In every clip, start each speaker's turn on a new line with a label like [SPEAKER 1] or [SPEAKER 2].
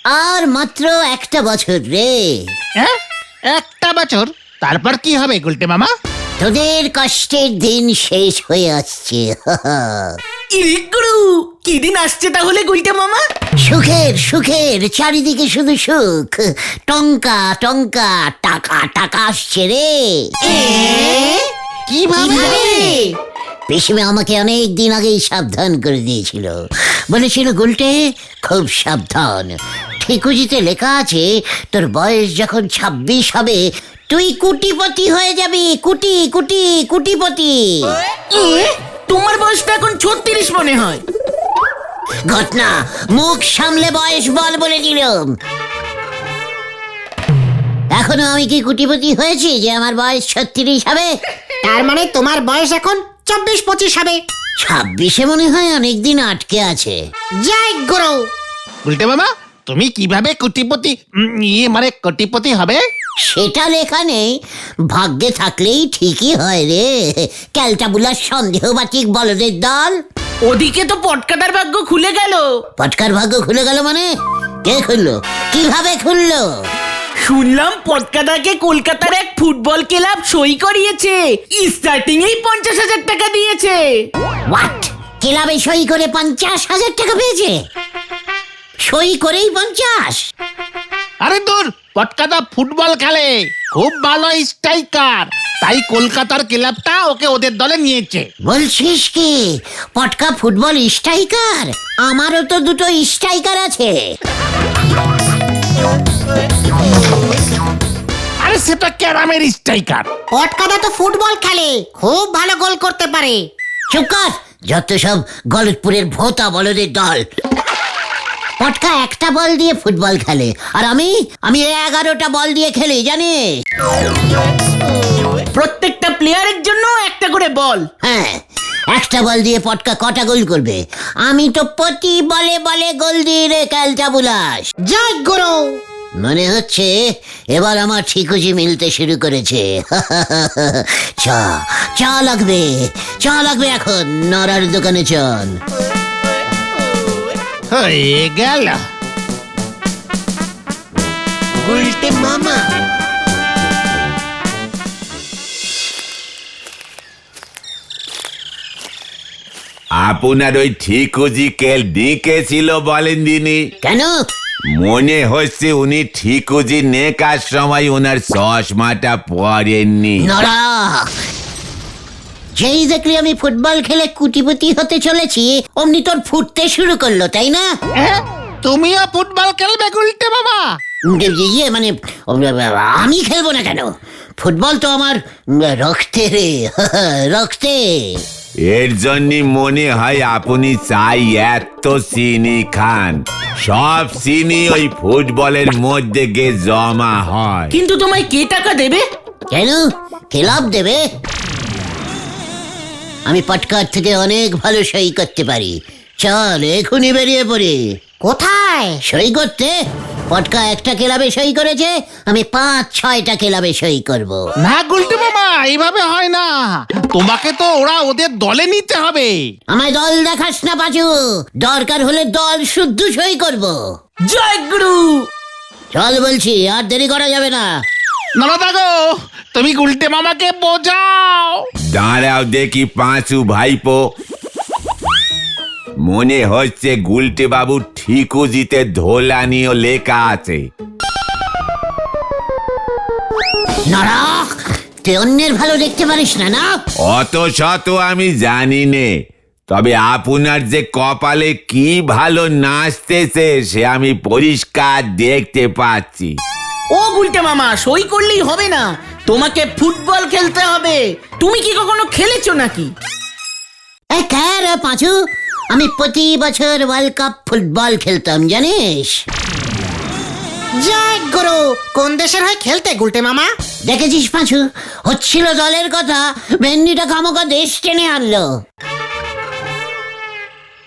[SPEAKER 1] আর মাত্র একটা বছর রে।
[SPEAKER 2] হ্যাঁ, একটা বছর? তারপর কি হবে গুলটে মামা?
[SPEAKER 1] তোদের কষ্টের দিন শেষ হয়ে আসছে।
[SPEAKER 3] ইরে গুরু, কি দিন আসছে তাহলে গুলটে মামা?
[SPEAKER 1] সুখের সুখের, চারিদিকে শুধু সুখ, টঙ্কা টঙ্কা, টাকা টাকা আসছে রে।
[SPEAKER 2] কিভাবে?
[SPEAKER 1] পিসিমা আমাকে অনেক দিন আগেই সাবধান করে দিয়েছিল, বলেছিল গুলটে খুব সাবধান, ঠিকুজিতে লেখা আছে তোর বয়স যখন 26 হবে তুই কুটিপতি হয়ে যাবি, কুটি কুটি কুটিপতি।
[SPEAKER 3] তোমার বয়সটা এখন 36 মনে হয়।
[SPEAKER 1] ঘটনা, মুখ সামলে বয়স বল বলে দিলাম। এখনো আমি কি কুটিপতি হয়েছি যে আমার বয়স 36 হবে?
[SPEAKER 4] তার মানে তোমার বয়স এখন 24-25 হবে।
[SPEAKER 1] 26-এ মনে হয় অনেকদিন আটকে আছে।
[SPEAKER 4] জয় গুরু।
[SPEAKER 2] গুলটে মামা, তুমি কিভাবে কোটিপতি মানে কোটিপতি হবে?
[SPEAKER 1] সেটা লেখা নেই, ভাগ্যে থাকলেই ঠিকই হয় রে। ক্যালটাবুলার সন্দেহবাতিক বলদের দল।
[SPEAKER 3] ওদিকে তো পটকাটার ভাগ্য খুলে গেল।
[SPEAKER 1] পটকার ভাগ্য খুলে গেল মানে? কে খুললো? কিভাবে খুললো?
[SPEAKER 3] শুনলাম পটকাটাকে কলকাতার এক ফুটবল ক্লাব সই করিয়েছে, স্টার্টিং এই 50,000 টাকা দিয়েছে।
[SPEAKER 1] হোয়াট? ক্লাবে সই করে 50,000 টাকা পেয়েছে? সই করেই 50?
[SPEAKER 2] আরে দূর, পটকাদা ফুটবল খেলে, খুব ভালো স্ট্রাইকার, তাই কলকাতার ক্লাবটা ওকে ওদের দলে নিয়েছে।
[SPEAKER 1] বলছিস কি পটকা ফুটবল স্ট্রাইকার? আমারও তো দুটো স্ট্রাইকার আছে।
[SPEAKER 2] আরে সেটা ক্যারামের স্ট্রাইকার।
[SPEAKER 4] পটকাদা তো ফুটবল খেলে, খুব ভালো গোল করতে পারে।
[SPEAKER 1] চুপ কর, যত সব গলতপুরের ভোতা বলদের দল। পটকা একটা বল দিয়ে ফুটবল খেলে, আর আমি 11টা বল দিয়ে খেলি, জানিস?
[SPEAKER 3] প্রত্যেকটা প্লেয়ারের জন্য একটা করে বল।
[SPEAKER 1] হ্যাঁ, একটা বল দিয়ে পটকা কটা গোল করবে? আমি তো প্রতি বলে বলে গোল দিই রে ক্যালটাবুলাস।
[SPEAKER 4] জয় গুরু।
[SPEAKER 1] মনে হচ্ছে এবার আমার ঠিকুজি মিলতে শুরু করেছে। চা চা লাগবে, চা লাগবে এখন, নড়ার দোকানে চল।
[SPEAKER 2] হয়ে গেল।
[SPEAKER 3] গুলটে মামা।
[SPEAKER 5] আপনার ওই ঠিকুজি কেল ডেকেছিল বলেন দিনি?
[SPEAKER 1] কেন?
[SPEAKER 5] মনে হচ্ছে উনি ঠিকুজি নেকার সময় ওনার চশমাটা পরেননি।
[SPEAKER 1] নড়া, যেই দেখলি আমি ফুটবল খেলে কুটিপতি হতে চলেছি অমনি তোর ফুটতে শুরু করলো, তাই না?
[SPEAKER 2] হ্যাঁ, তুমিও ফুটবল খেলবে গুলটে মামা?
[SPEAKER 1] ইয়ে মানে আমি খেলবো না কেন? ফুটবল তো আমার রক্তে রে, রক্তে।
[SPEAKER 5] এর জন্য মনে হয় আপনি চাই এত চিনি খান, সব চিনি ওই ফুটবলের মধ্যে গিয়ে জমা হয়।
[SPEAKER 3] কিন্তু তোমায় কে টাকা দেবে?
[SPEAKER 1] কেন? ক্লাব দেবে? আমি পটকার থেকে অনেক ভালো সই করতে পারি, চল এখনই বেরিয়ে পড়ি।
[SPEAKER 4] কোথায়?
[SPEAKER 1] সই করতে? পটকা একটা ক্লাবে সই করেছে, আমি 5-6টা ক্লাবে সই করব।
[SPEAKER 2] না গুলটে মামা, এইভাবে হয় না, তোমাকে তো ওরা ওদের দলে নিতে হবে।
[SPEAKER 1] আমায় দল দেখাস না পাচু, দরকার হলে দল শুদ্ধ সই করব।
[SPEAKER 3] জয় গুরু।
[SPEAKER 1] চল বলছি, আর দেরি করা যাবে না।
[SPEAKER 2] নরদা গো, তুমি গুলটে মামাকে বোঝাও।
[SPEAKER 5] দাঁড়াও দেখি পাঁচু ভাইপো, মনে হচ্ছে গুলটে বাবু ঠিকুজিতে ধোলানিও লেখা আছে।
[SPEAKER 1] নড়া, তুই অন্যের ভালো দেখতে পারিস না? না,
[SPEAKER 5] অত শত আমি জানি নে, তবে আপনার যে কপালে কি ভালো নাচতেছে সে আমি পরিষ্কার দেখতে পাচ্ছি।
[SPEAKER 3] ও গুলটে মামা, সই করলেই হবে না, তোমাকে ফুটবল খেলতে হবে। তুমি কি কখনো খেলেছো নাকি?
[SPEAKER 1] এই কে রে পাঁচু? আমি প্রতি বছর ওয়ার্ল্ড কাপ ফুটবল খেলতাম, জানিস?
[SPEAKER 4] জয় গুরু। কোন দেশের হয়ে খেলতে গুলটে মামা?
[SPEAKER 1] দেখেছিস পাঁচু, হচ্ছিল দলের কথা, ভেন্ডিটা খামোকা দেশ টেনে আনলো।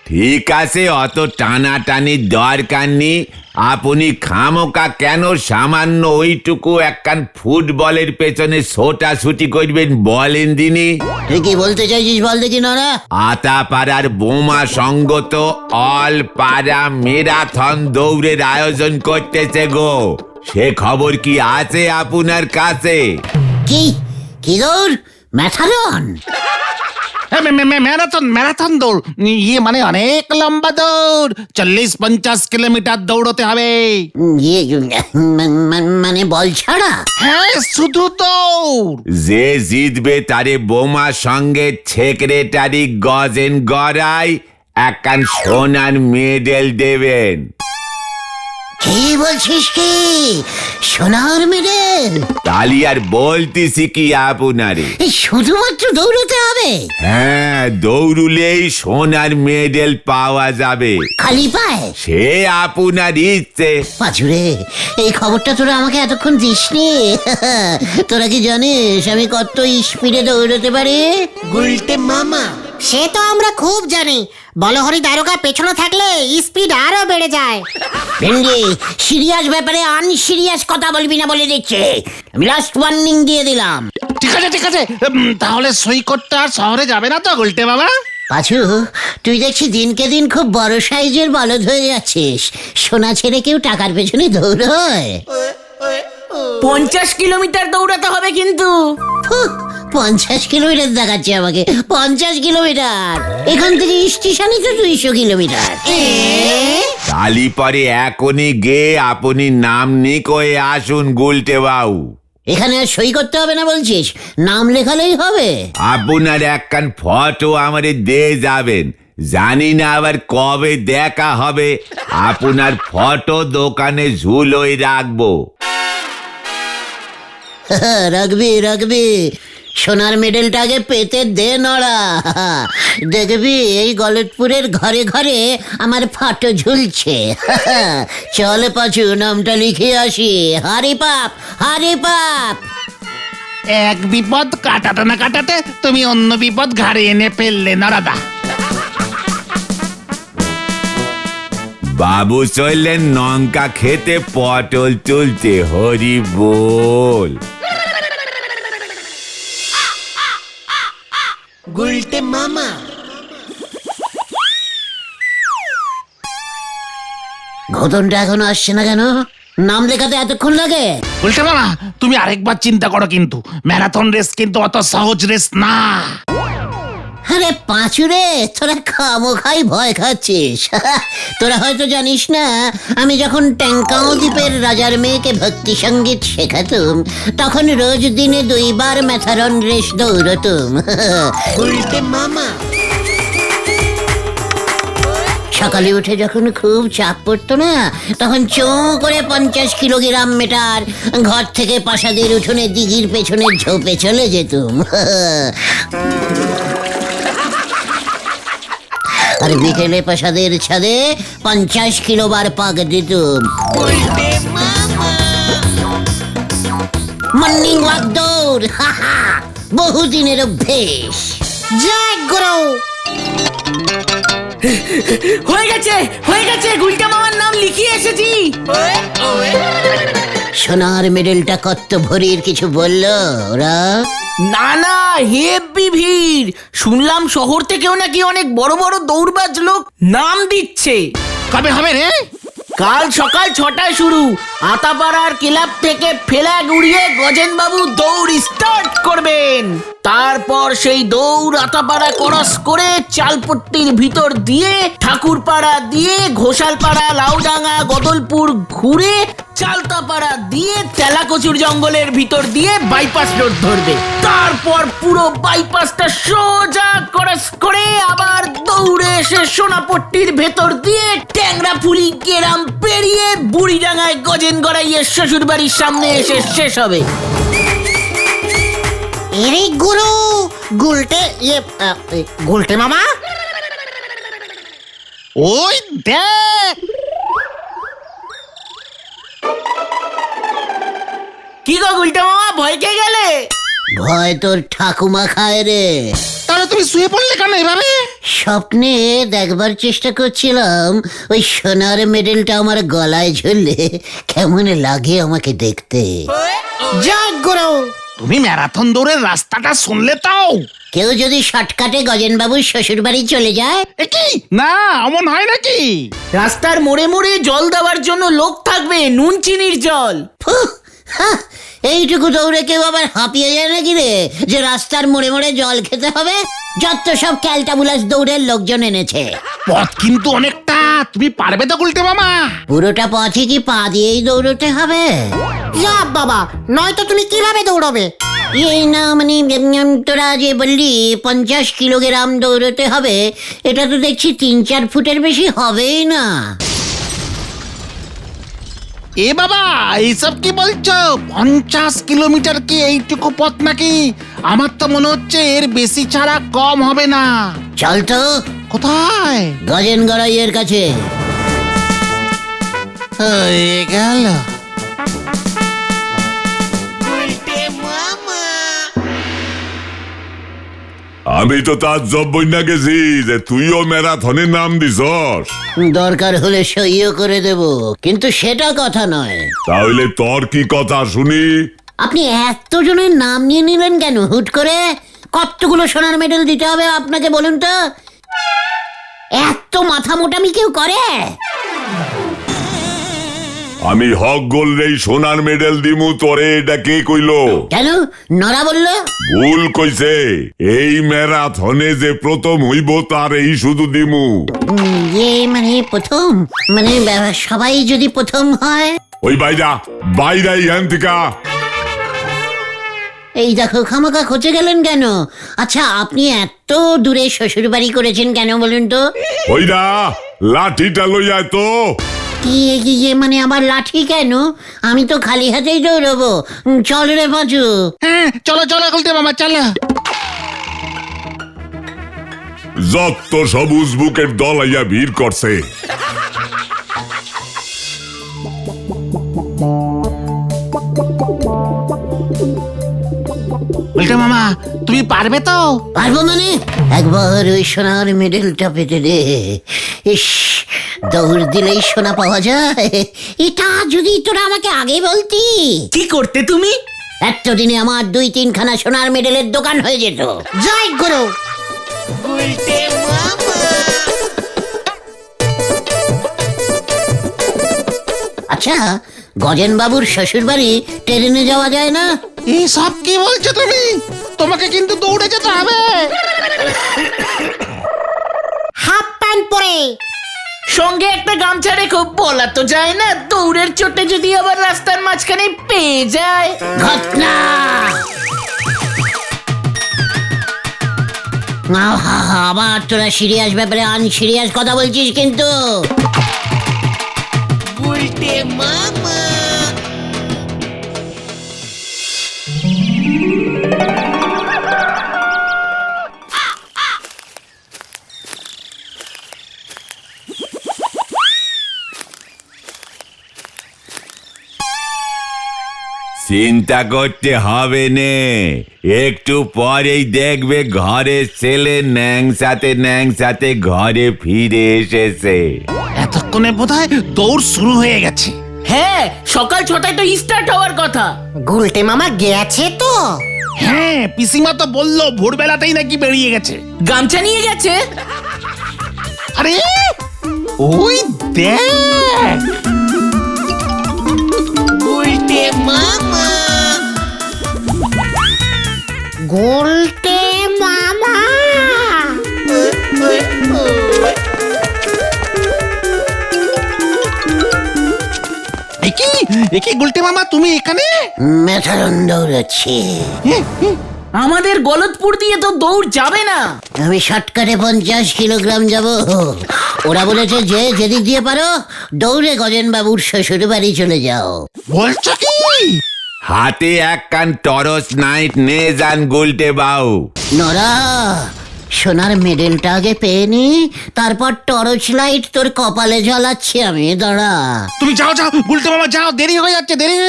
[SPEAKER 5] ঠিক আছে, অত টানাটানির দরকার নেই। আপনি খামোকা কেন সামান্য ওইটুকু একখান ফুটবলের পেছনে ছোটাছুটি করবেন বলেন দিনি?
[SPEAKER 1] তুই কি বলতে চাইছিস বল দেখি নরা?
[SPEAKER 5] আতাপাড়ার বোমা সঙ্গত অল পাড়া ম্যারাথন দৌড়ের আয়োজন করতেছে গো, সে খবর কি আছে আপনার কাছে?
[SPEAKER 1] কি কি দৌড়? ম্যাথারন?
[SPEAKER 2] ম্যারাথন দৌড়, ইয়ে মানে অনেক লম্বা দৌড়, 40-50 কিলোমিটার দৌড়তে হবে।
[SPEAKER 1] ইয়ে, মানে বল ছাড়া?
[SPEAKER 2] হ্যাঁ, শুধু দৌড়।
[SPEAKER 5] যে জিতবে তারে বোমা সঙ্গে সেক্রেটারি গজেন গড়াই একখান সোনার মেডেল দেবেন।
[SPEAKER 1] কি বলছিস কি? সোনার মেডেল?
[SPEAKER 5] তালি আর বলতেছি কি আপনারে?
[SPEAKER 1] শুধুমাত্র দৌড়তে হবে?
[SPEAKER 5] হ্যাঁ, দৌড়ুলেই সোনার মেডেল পাওয়া যাবে।
[SPEAKER 1] খালি পায়?
[SPEAKER 5] সে আপনার ইচ্ছে।
[SPEAKER 1] পাঁচুরে, এই খবরটা তোরা আমাকে এতক্ষণ দিসনি। তোরা কি জানিস আমি কত স্পিডে দৌড়তে পারি?
[SPEAKER 4] গুলটে মামা, সে তো আমরা খুব জানি। বলহরি দারোগা পেছনে থাকলে স্পিড আরো বেড়ে যায়।
[SPEAKER 1] ভেন্ডি, সিরিয়াস ব্যাপারে আনসিরিয়াস কথা বলবি না বলে দিচ্ছে। আমি লাস্ট ওয়ার্নিং দিয়ে দিলাম।
[SPEAKER 2] ঠিক আছে, তাহলে সই করতে আর শহরে যাবে না তো গুলটে বাবা?
[SPEAKER 1] পাঁচু, তুই দেখছি দিনকে দিন খুব বড় সাইজের বলদ হয়ে যাচ্ছিস। সোনা ছেড়ে কেউ টাকার পেছনে দৌড়য়?
[SPEAKER 3] 50 কিলোমিটার দৌড়াতে হবে কিন্তু।
[SPEAKER 1] 50 কিলোমিটার দেখাচ্ছে আমাকে? 50 কিলোমিটার? এখান থেকে স্টেশনে তো 200 কিলোমিটার।
[SPEAKER 5] তালি পরে এখনই গে আপনি নাম নিকয়ে আসুন গুলটে বাবু।
[SPEAKER 1] এখানে আর সই করতে হবে না বলছিস? নাম লেখালেই হবে?
[SPEAKER 5] আপনার একখান ফটো আমারে দিয়ে যাবেন, জানি না আবার কবে দেখা হবে। আপনার ফটো দোকানে ঝুলোই রাখবো।
[SPEAKER 1] রাখবি রাখবি, সোনার মেডেলটা আগে পেতে দে নড়া। দেখবি এই গলতপুরের ঘরে ঘরে আমার ফটো ঝুলছে। চল পাঁচু, নামটা লিখে আসি। হারি পাপ, হারি পাপ।
[SPEAKER 2] এক বিপদ কাটাতে না কাটাতে তুমি অন্য বিপদ ঘাড়ে এনে ফেললে নরাদা।
[SPEAKER 5] বাবু চললেন লঙ্কা খেতে, পটল তুলতে। হরি বল।
[SPEAKER 4] গুলটে মামা,
[SPEAKER 1] ঘটনটা এখনো আসছে না কেন? নাম লেখাতে এতক্ষণ লাগে?
[SPEAKER 2] গুলটে বাবা, তুমি আরেকবার চিন্তা করো, কিন্তু ম্যারাথন রেস কিন্তু অত সহজ রেস না।
[SPEAKER 1] আরে পাঁচুরে, তোরা খামোখাই ভয় খাচ্ছিস। তোরা হয়তো জানিস না, আমি যখন ট্যাঙ্কাও দ্বীপের রাজার মেয়েকে ভক্তি সঙ্গীত শেখাতুম, তখন রোজ দিনে 2 বার ম্যাথারন রেস দৌড়তুম।
[SPEAKER 4] গুলটে মামা,
[SPEAKER 1] সকালে উঠে যখন খুব চাপ পড়তো না, তখন চোঁ করে 50 কিলোগ্রাম মেটার ঘর থেকে প্রাসাদের উঠোনে দিঘির পেছনে ঝোপে চলে যেতুম। আর বিকেলে প্রাসাদের ছাদে 50 কিলোবার পাক দিতুম। মর্নিং ওয়াক দৌড়, বহুদিনের অভ্যেস।
[SPEAKER 4] জয় গুরু।
[SPEAKER 3] হয়ে গেছে, গুলটা মামার নাম লিখিয়ে এসেছি।
[SPEAKER 1] সোনার মেডেলটা কত ভরির কিছু বললো ওরা?
[SPEAKER 3] না, হেব্বি ভিড়। শুনলাম শহর থেকেও নাকি অনেক বড় বড় দৌড়বাজ লোক নাম দিচ্ছে।
[SPEAKER 2] কবে হবে রে?
[SPEAKER 3] কাল সকাল 6টায় শুরু। আতাপাড়ার ক্লাব থেকে ফেলা গুড়িয়ে গজেনবাবু দৌড় স্টার্ট করবেন। তারপর সেই দৌড় আতাপাড়া ক্রস করে চালপট্টির ভিতর দিয়ে, ঠাকুরপাড়া দিয়ে, ঘোষালপাড়া, লাউডাঙ্গা, গদলপুর ঘুরে চালতাপাড়া দিয়ে তেলাকচুর জঙ্গলের ভিতর দিয়ে বাইপাস রোড ধরবে। তারপর পুরো বাইপাসটা সোজা ক্রস করে আবার দৌড়ে এসে সোনাপট্টির ভেতর দিয়ে ট্যাংরাফুলি গ্রাম পেরিয়ে বুড়িডাঙ্গায় গজেন গড়াইয়ের শ্বশুর বাড়ির সামনে এসে শেষ হবে।
[SPEAKER 4] এরে গুরু, গুলটে গুলটে মামা,
[SPEAKER 2] ওই দেখ।
[SPEAKER 3] কি গো গুলটা মামা, ভয় কে গেলে?
[SPEAKER 1] ভয় তোর ঠাকুমা খায় রে।
[SPEAKER 2] তাহলে তুমি শুয়ে পড়লে কেন এভাবে?
[SPEAKER 1] স্বপ্নে দেখবার চেষ্টা করছিলাম ওই সোনার মেডেলটা আমার গলায় ঝুললে কেমন লাগে আমাকে দেখতে।
[SPEAKER 4] জয় গুরু।
[SPEAKER 2] তুমি ম্যারাথন দৌড়ের রাস্তাটা শুনলে তাও?
[SPEAKER 1] কেউ যদি শর্টকাটে গজেনবাবুর শ্বশুর বাড়ি চলে যায়,
[SPEAKER 2] এ কি না অমন হয় নাকি?
[SPEAKER 3] রাস্তার মোড়ে মোড়ে জল দেওয়ার জন্য লোক থাকবে, নুন চিনির জল।
[SPEAKER 1] ফুহ, হাহ, এইটুকু দৌড়ে কেউ আবার হাঁপিয়ে যায় নাকি রে, যে রাস্তার মোড়ে মোড়ে জল খেতে হবে? যত সব ক্যালটাবুলাস দৌড়ের লোকজন এনেছে।
[SPEAKER 2] পথ কিন্তু অনেকটা, তুমি পারবে তো গুলটে মামা?
[SPEAKER 1] পুরোটা পথে কি পা দিয়েই দৌড়তে হবে?
[SPEAKER 4] যা বাবা, নয়তো তুমি কিভাবে দৌড়বে?
[SPEAKER 1] এই না মানে তোরা যে বললি 50 কিলোগ্রাম দৌড়তে হবে, এটা তো দেখছি 3-4 ফুটের বেশি হবেই না।
[SPEAKER 2] এ বাবা এইসব কি বলছো? 50 কিলোমিটার কি এইটুকু পথ নাকি? আমার তো মনে হচ্ছে এর বেশি ছাড়া কম হবে না।
[SPEAKER 1] চল তো
[SPEAKER 2] কোথায়?
[SPEAKER 1] গজেন গড়াইয়ের কাছে।
[SPEAKER 2] হয়ে গেল।
[SPEAKER 6] আমি তো তার জব্বই না গেছি যে তুইও ম্যারাথনের নাম দিছস।
[SPEAKER 1] দরকার হলে সইও করে দেব, কিন্তু সেটা কথা নয়।
[SPEAKER 6] তাহলে তোর কি কথা শুনি?
[SPEAKER 1] আপনি এতজনের নাম নিয়ে নিলেন কেন হুট করে? কতগুলো সোনার মেডেল দিতে হবে আপনাকে বলুন তো? এত মাথা মোটামি কেউ করে?
[SPEAKER 6] আমি হক গোলরেই সোনার মেডেল দিমু, তোরে এটা কে কইলো?
[SPEAKER 1] কেন নরা বললো?
[SPEAKER 6] ভুল কইছে। এই ম্যারাথনে যে প্রথম হইব তার এই শুধু দিমু।
[SPEAKER 1] মানে প্রথম মানে সবাই যদি প্রথম হয়?
[SPEAKER 6] ওই বাইরা বাইরা ইয়ান থেকে।
[SPEAKER 1] এই দেখো খামাকা খচে গেলেন কেন? আচ্ছা আপনি এত দূরে শ্বশুর বাড়ি করেছেন কেন বলুন তো?
[SPEAKER 6] ওইরা লাঠিটা লইয়া তো।
[SPEAKER 1] কি মানে আবার লাঠি কেন? আমি তো খালি হাতেই দৌড়বো। চল রে পাঁচু।
[SPEAKER 2] হ্যাঁ চলো চলো গুলটে মামা চলো।
[SPEAKER 6] যত সবুজ বুকের দল আইয়া ভিড় করছে।
[SPEAKER 2] গুলটে মামা তুমি পারবে তো?
[SPEAKER 1] পারবো মানে? একবার ওই সোনার মেডেলটা পেতে দে। ইস, দৌড় দিলেই সোনা পাওয়া যায়। এটা যদি তোরা আমাকে আগে বলতি।
[SPEAKER 3] কি করতে তুমি?
[SPEAKER 1] এতদিনে আমার 2-3 খানা সোনার মেডেলের দোকান হয়ে যেত।
[SPEAKER 4] জয় গুরু।
[SPEAKER 1] আচ্ছা গজেন বাবুর শ্বশুর বাড়ি ট্রেনে যাওয়া যায় না?
[SPEAKER 2] এই সব কি বলছো তুমি? তোমাকে কিন্তু দৌড়ে যেতে হবে।
[SPEAKER 4] হাফ প্যান্ট পরে।
[SPEAKER 3] সঙ্গে একটা গামছা রেখো, বলা তো যায় না দৌড়ের চোটে যদি আবার রাস্তার মাঝখানে পেয়ে যায়।
[SPEAKER 1] ঘটনা আবার তোরা সিরিয়াস ব্যাপারে আনসিরিয়াস কথা বলছিস কিন্তু।
[SPEAKER 5] চিন্তা করতে হবে নে, একটু পরেই দেখবে ঘরে ছেলে ন্যাংসাতে ঘরে ফিরে এসেছে।
[SPEAKER 2] এতক্ষণে বোধহয় দৌড় শুরু হয়ে গেছে।
[SPEAKER 3] হ্যাঁ সকাল 6টায় তো স্টার্ট হওয়ার কথা।
[SPEAKER 4] গুলটে মামা গেছে তো?
[SPEAKER 2] হ্যাঁ পিসিমা তো বললো ভোরবেলাতেই নাকি বেরিয়ে গেছে।
[SPEAKER 3] গামছা নিয়ে গেছে।
[SPEAKER 2] আরে ওই দেখ।
[SPEAKER 4] গুলটে মামা।
[SPEAKER 2] একে গুলটে মামা তুমি এখানে?
[SPEAKER 1] ম্যাথারন দৌড়াচ্ছি।
[SPEAKER 3] আমাদের গলতপুর দিয়ে তো দৌড় যাবে না।
[SPEAKER 1] আমি শর্টকাটে 50 কিলোগ্রাম যাব। ওরা বলেছে যে যেদিক দিয়ে পারো দৌড়ে গজেন বাবুর শ্বশুর বাড়ি চলে যাও।
[SPEAKER 2] বলছো কি?
[SPEAKER 5] হাতে এক কান টরচ নাইট নে যান গুলটে বাউ।
[SPEAKER 1] নরা সোনার মেডেলটা আগে পেয়ে নি, তারপর টর্চ লাইট তোর কপালে জ্বালাচ্ছি আমি। দাঁড়া।
[SPEAKER 2] তুমি যাও যাও গুলটে মামা যাও, দেরি হয়ে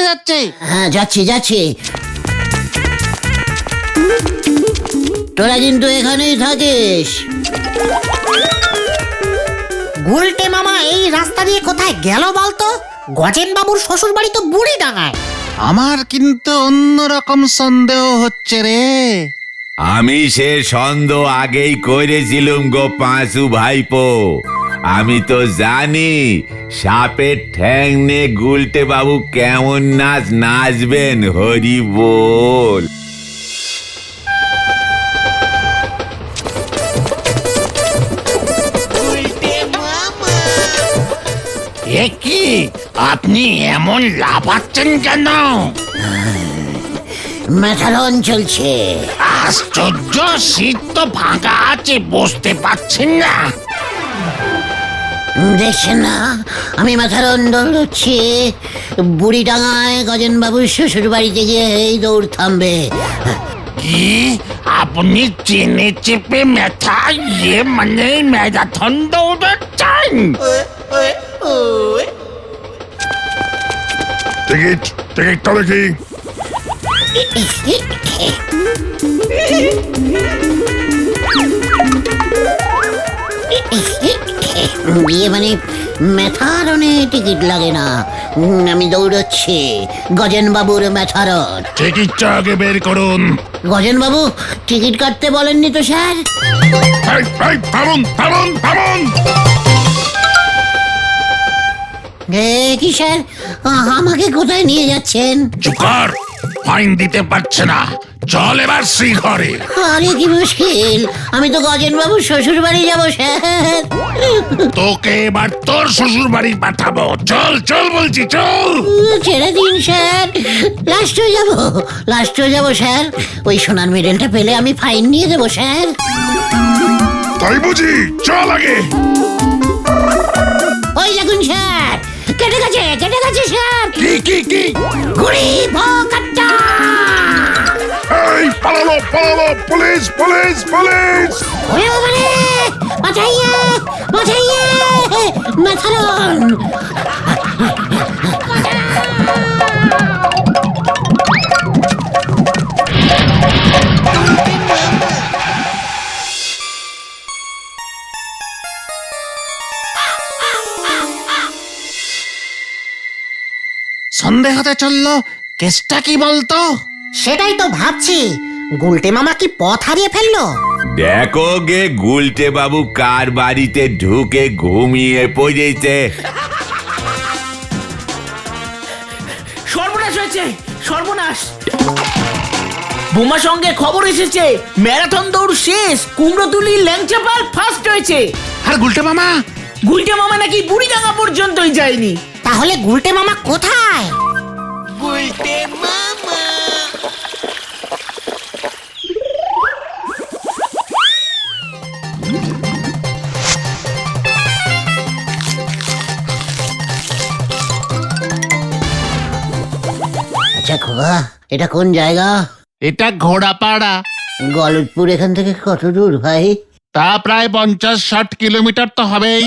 [SPEAKER 2] যাচ্ছে।
[SPEAKER 1] হ্যাঁ যাচ্ছি। তোরা কিন্তু এখানেই থাকিস।
[SPEAKER 4] গুলটে মামা এই রাস্তা দিয়ে কোথায় গেল বলতো? গজেন বাবুর শ্বশুর বাড়ি তো বুড়ি ডাঙায়।
[SPEAKER 2] আমার কিন্তু অন্যরকম সন্দেহ হচ্ছে রে।
[SPEAKER 5] আমি সে সন্দেহ আগেই করেছিলুম গো পাঁচু ভাইপো। আমি তো জানি সাপের ঠ্যাং নে গুলটে বাবু কেমন নাচ নাচবেন, হরি বল।
[SPEAKER 2] এ কি, আপনি এমন লাফাচ্ছেন কেন?
[SPEAKER 1] মেথারন চলছে।
[SPEAKER 2] আশ্চর্য, শীত তো ফাঁকা আছে, বসতে পারছেন না?
[SPEAKER 1] দেখছেন না আমি মেথারন দৌড়চ্ছি। বুড়িডাঙ্গায় গজেন বাবুর শ্বশুর বাড়িতে গিয়ে এই দৌড় থামবে।
[SPEAKER 2] কি, আপনি চেনে চেপে মেথা মানে ম্যারাথন দৌড়াচ্ছেন?
[SPEAKER 6] টিকিটটা দেখি।
[SPEAKER 1] ইয়ে মানে মেথারনে টিকিট লাগে না। আমি দৌড়চ্ছি গজেন বাবুর মেথারন।
[SPEAKER 6] টিকিটটা আগে বের করুন।
[SPEAKER 1] গজেন বাবু টিকিট কাটতে বলেননি তো স্যার।
[SPEAKER 6] থামুন থামুন থামুন।
[SPEAKER 1] কি স্যার, আমাকে কোথায় নিয়ে যাচ্ছেন?
[SPEAKER 6] চুপ কর, ফাইন দিতে পারছে না, চল এবার শ্রীঘরে।
[SPEAKER 1] আরে কি মুশকিল, আমি তো গজেন বাবুর শ্বশুর বাড়ি যাবো স্যার।
[SPEAKER 6] তোকে এবার তোর শ্বশুর বাড়ি পাঠাবো, চল চল বলছি চল।
[SPEAKER 1] ছেড়ে দিন স্যার, লাস্ট হয়ে যাবো স্যার। ওই সোনার মেডেলটা পেলে আমি ফাইন নিয়ে দেবো স্যার।
[SPEAKER 6] তাই বুঝি, চল আগে।
[SPEAKER 1] ওই দেখুন স্যার, কেটে গেছে স্যার।
[SPEAKER 6] কি কি কি?
[SPEAKER 1] গুড়ি ভকাট্টা।
[SPEAKER 6] এই পালালো পালালো, পুলিশ পুলিশ পুলিশ।
[SPEAKER 1] ওরে বাবা রে, বাঁচাইয়ে মেথারন।
[SPEAKER 2] সন্দেহতে চললো, কেসটা কি বলতো?
[SPEAKER 4] সেটাই তো ভাবছি, গুলটে মামা কি পথ হারিয়ে ফেললো?
[SPEAKER 5] দেখো গে গুলটে বাবু কার বাড়িতে ঢুকে ঘুমিয়ে পড়েছে।
[SPEAKER 3] সর্বনাশ হয়েছে, সর্বনাশ। বোমা সঙ্গে খবর এসেছে ম্যারাথন দৌড় শেষ, কুমড়োতুলি ল্যাংচাপাল ফার্স্ট হয়েছে।
[SPEAKER 2] আর গুলটে মামা?
[SPEAKER 3] গুলটে মামা নাকি বুড়িডাঙ্গা পর্যন্তই যায়নি।
[SPEAKER 4] তাহলে গুলটে মামা কোথায়?
[SPEAKER 1] আচ্ছা খোকা, এটা কোন জায়গা?
[SPEAKER 2] এটা ঘোড়াপাড়া।
[SPEAKER 1] গলতপুর এখান থেকে কত দূর ভাই?
[SPEAKER 2] তা প্রায় 50-60 কিলোমিটার তো হবেই।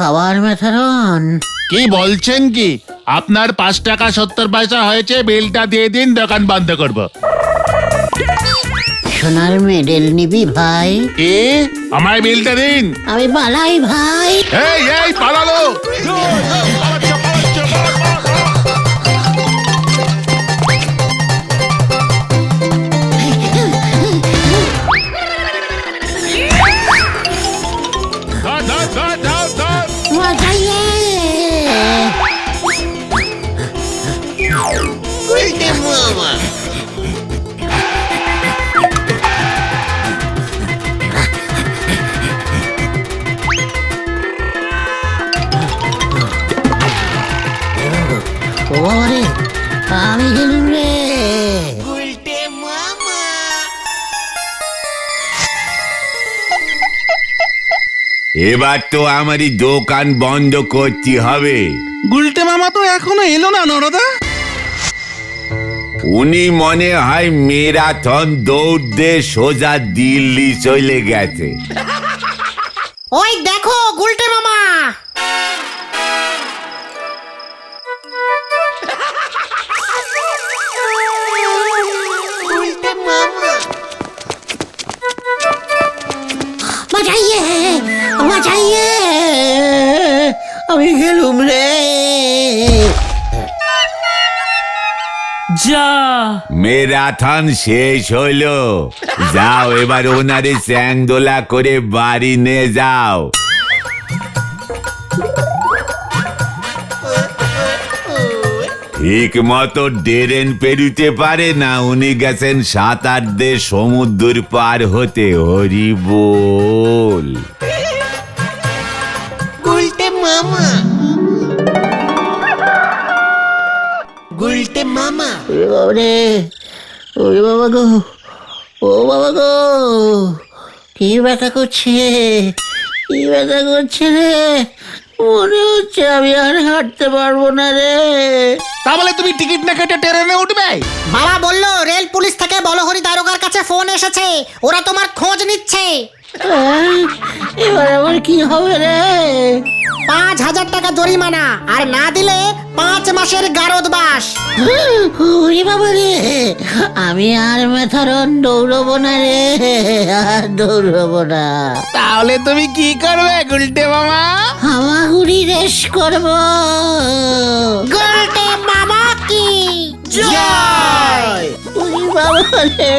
[SPEAKER 1] আবার মেথারন?
[SPEAKER 2] কি বলছেন কি, আপনার 5 টাকা 70 পয়সা হয়েছে, বিলটা দিয়ে দিন, দোকান বন্ধ করব।
[SPEAKER 1] সোনার মেডেল নিবি ভাই?
[SPEAKER 2] এ, আমায় বিলটা দিন।
[SPEAKER 1] আমি পালাই ভাই।
[SPEAKER 2] এই এই পালালো।
[SPEAKER 1] বাঁচাইয়ে। ও বাবা রে, আমি গেলুম রে।
[SPEAKER 5] এবার তো আমারই দোকান বন্ধ করতে হবে।
[SPEAKER 2] গুলটে মামা তো এখনো এলো না নরদা।
[SPEAKER 5] উনি মনে হয় ম্যারাথন দৌড় দিয়ে সোজা দিল্লি চলে গেছে।
[SPEAKER 4] ওই দেখো গুলটে মামা।
[SPEAKER 1] বাঁচাইয়ে, বাঁচাইয়ে আমি গেলুম রে।
[SPEAKER 3] যা
[SPEAKER 5] মেরাথন শেষ হইলো, যাও এবার ওনারে চ্যাংদোলা করে বাড়ি নিয়ে যাও। ঠিক মতো ডেরেন পেরুতে পারে না, উনি গেছেন 7-8 দেশ সমুদ্র পার হতে। হরি বল।
[SPEAKER 4] গুলটে মামা, গুলটে মামা।
[SPEAKER 1] ওরে ওরে বাবা গো, ও বাবা গো, কি ব্যথা করছে, কি ব্যথা করছে রে, মনে হচ্ছে আমি আর হাঁটতে পারবো না রে।
[SPEAKER 2] তা বলে তুমি টিকিট না কেটে ট্রেনে উঠবে?
[SPEAKER 4] বাবা বললো রেল পুলিশ থেকে বলহরি দারোগার কাছে ফোন এসেছে, ওরা তোমার খোঁজ নিচ্ছে।
[SPEAKER 1] এবার আমার কি হবে রে?
[SPEAKER 4] 5,000 টাকা জরিমানা, আর না দিলে 5 মাসের গারদবাস।
[SPEAKER 1] ওরে বাবা রে, আমি আর মেথারন দৌড়বো না রে, আর দৌড়বো না।
[SPEAKER 2] তাহলে তুমি কি করবে গুলটে মামা?
[SPEAKER 1] হামাগুড়ি রেস করবো।
[SPEAKER 4] গুলটে মামা কি
[SPEAKER 3] জয়।
[SPEAKER 1] ওরে বাবা রে।